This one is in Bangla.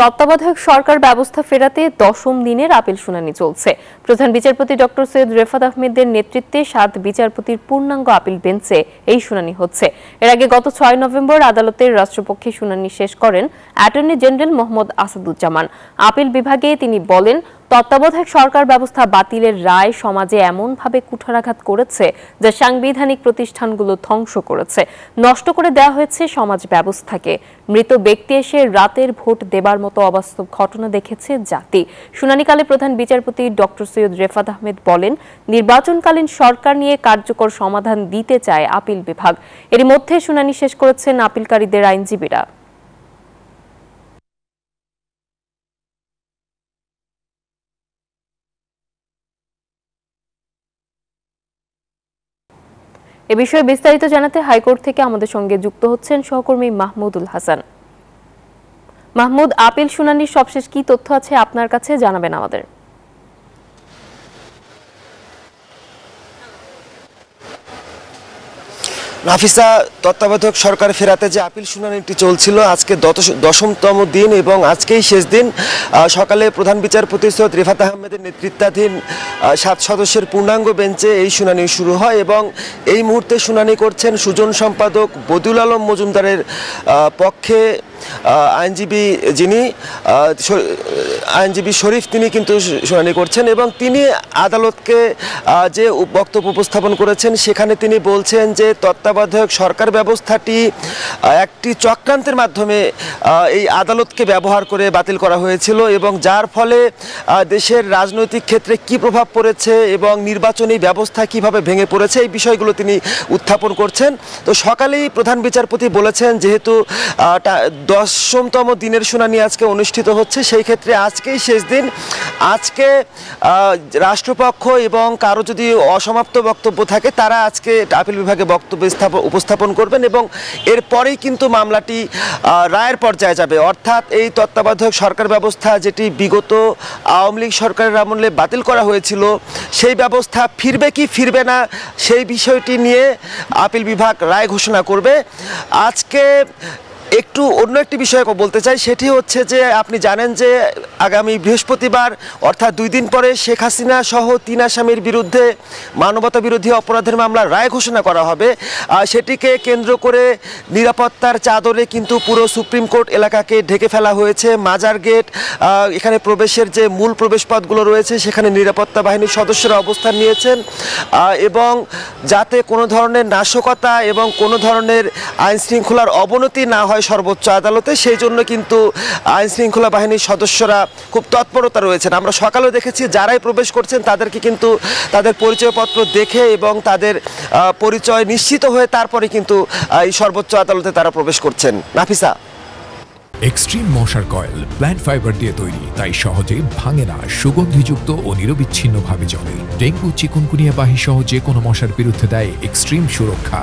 তত্ত্বাবধায়ক সরকার ব্যবস্থা ফেরাতে 10ম দিনের আপিল শুনানি চলছে। প্রধান বিচারপতি ডক্টর সৈয়দ রেফাত আহমেদের নেতৃত্বে 7 বিচারপতির পূর্ণাঙ্গ আপিল বেঞ্চে এই শুনানি হচ্ছে। এর আগে গত 6 নভেম্বর আদালতের রাষ্ট্রপক্ষে শুনানি শেষ করেন attorney general Mohammad Asaduzzaman. Appeal বিভাগে তিনি বলেন, তত্ত্বাবধায়ক সরকার ব্যবস্থা বাতিলের রায় সমাজে এমনভাবে কুঠারাঘাত করেছে যা সাংবিধানিক প্রতিষ্ঠানগুলো ধ্বংস করেছে, নষ্ট করে দেওয়া হয়েছে সমাজ ব্যবস্থাকে। মৃত ব্যক্তি এসে রাতের ভোট দেবার মতো অবাস্তব ঘটনা দেখেছে জাতি। শুনানিকালে প্রধান বিচারপতি ডক্টর সৈয়দ রেফাত আহমেদ বলেন, নির্বাচনকালীন সরকার নিয়ে কার্যকর সমাধান দিতে চায় আপিল বিভাগ। এর মধ্যে শুনানি শেষ করেছেন আপিলকারীদের আইনজীবীরা। এ বিষয়ে বিস্তারিত জানাতে হাইকোর্ট থেকে আমাদের সঙ্গে যুক্ত হচ্ছেন সহকর্মী মাহমুদুল হাসান। মাহমুদ, আপিল শুনানির সবশেষ কি তথ্য আছে আপনার কাছে জানাবেন আমাদের। নাফিসা, তত্ত্বাবধায়ক সরকার ফেরাতে যে আপিল শুনানিটি চলছিল আজকে 10তম দিন এবং আজকেই শেষ দিন। সকালে প্রধান বিচারপতি সৈয়দ রেফাত আহমেদের নেতৃত্বাধীন 7 সদস্যের পূর্ণাঙ্গ বেঞ্চে এই শুনানি শুরু হয় এবং এই মুহূর্তে শুনানি করছেন সুজন সম্পাদক বদিউল আলম মজুমদারের পক্ষে আইনজীবী শরীফ, তিনি কিন্তু শুনানি করছেন এবং তিনি আদালতকে যে বক্তব্য উপস্থাপন করেছেন সেখানে তিনি বলছেন যে তত্ত্বাবধায়ক সরকার ব্যবস্থাটি একটি চক্রান্তের মাধ্যমে এই আদালতকে ব্যবহার করে বাতিল করা হয়েছিল এবং যার ফলে দেশের রাজনৈতিক ক্ষেত্রে কি প্রভাব পড়েছে এবং নির্বাচনী ব্যবস্থা কিভাবে ভেঙে পড়েছে এই বিষয়গুলো তিনি উত্থাপন করছেন। তো সকালেই প্রধান বিচারপতি বলেছেন, যেহেতু 10তম দিনের শুনানি আজকে অনুষ্ঠিত হচ্ছে, সেই ক্ষেত্রে আজকেই শেষ দিন। আজকে রাষ্ট্রপক্ষ এবং কারো যদি অসমাপ্ত বক্তব্য থাকে তারা আজকে আপিল বিভাগে বক্তব্য উপস্থাপন করবেন এবং এরপরেই কিন্তু মামলাটি রায়ের পর্যায়ে যাবে। অর্থাৎ এই তত্ত্বাবধায়ক সরকার ব্যবস্থা যেটি বিগত আওয়ামী লীগ সরকারের আমলে বাতিল করা হয়েছিল, সেই ব্যবস্থা ফিরবে কি ফিরবে না সেই বিষয়টি নিয়ে আপিল বিভাগ রায় ঘোষণা করবে। আজকে একটু অন্য একটি বিষয় বলতে চাই, সেটি হচ্ছে যে আপনি জানেন যে আগামী বৃহস্পতিবার অর্থাৎ 2 দিন পরে শেখ হাসিনা সহ 3 আসামির বিরুদ্ধে মানবতা বিরোধী অপরাধের মামলার রায় ঘোষণা করা হবে। সেটিকে কেন্দ্র করে নিরাপত্তার চাদরে কিন্তু পুরো সুপ্রিম কোর্ট এলাকাকে ঢেকে ফেলা হয়েছে। মাজার গেট, এখানে প্রবেশের যে মূল প্রবেশ পথগুলো রয়েছে সেখানে নিরাপত্তা বাহিনীর সদস্যরা অবস্থান নিয়েছেন এবং যাতে কোনো ধরনের নাশকতা এবং কোনো ধরনের আইন শৃঙ্খলার অবনতি না হয় সর্বোচ্চ আদালতে, সেই জন্য কিন্তু আইন শৃঙ্খলা বাহিনীর সদস্যরা খুব তৎপরতা রয়েছেন। আমরা সকালেও দেখেছি যারাই প্রবেশ করছেন তাদেরকে কিন্তু তাদের পরিচয়পত্র দেখে এবং তাদের পরিচয় নিশ্চিত হয়ে তারপরে কিন্তু এই সর্বোচ্চ আদালতে তারা প্রবেশ করছেন। নাফিসা, এক্সট্রিম মশার কয়েল প্ল্যান্ট ফাইবার দিয়ে তৈরি, তাই সহজে ভাঙে না, সুগন্ধিযুক্ত ও নিরবিচ্ছিন্নভাবে জ্বলে। ডেঙ্গু, চিকুনগুনিয়া বাহি সহ যে কোনো মশার বিরুদ্ধে দেয় এক্সট্রিম সুরক্ষা।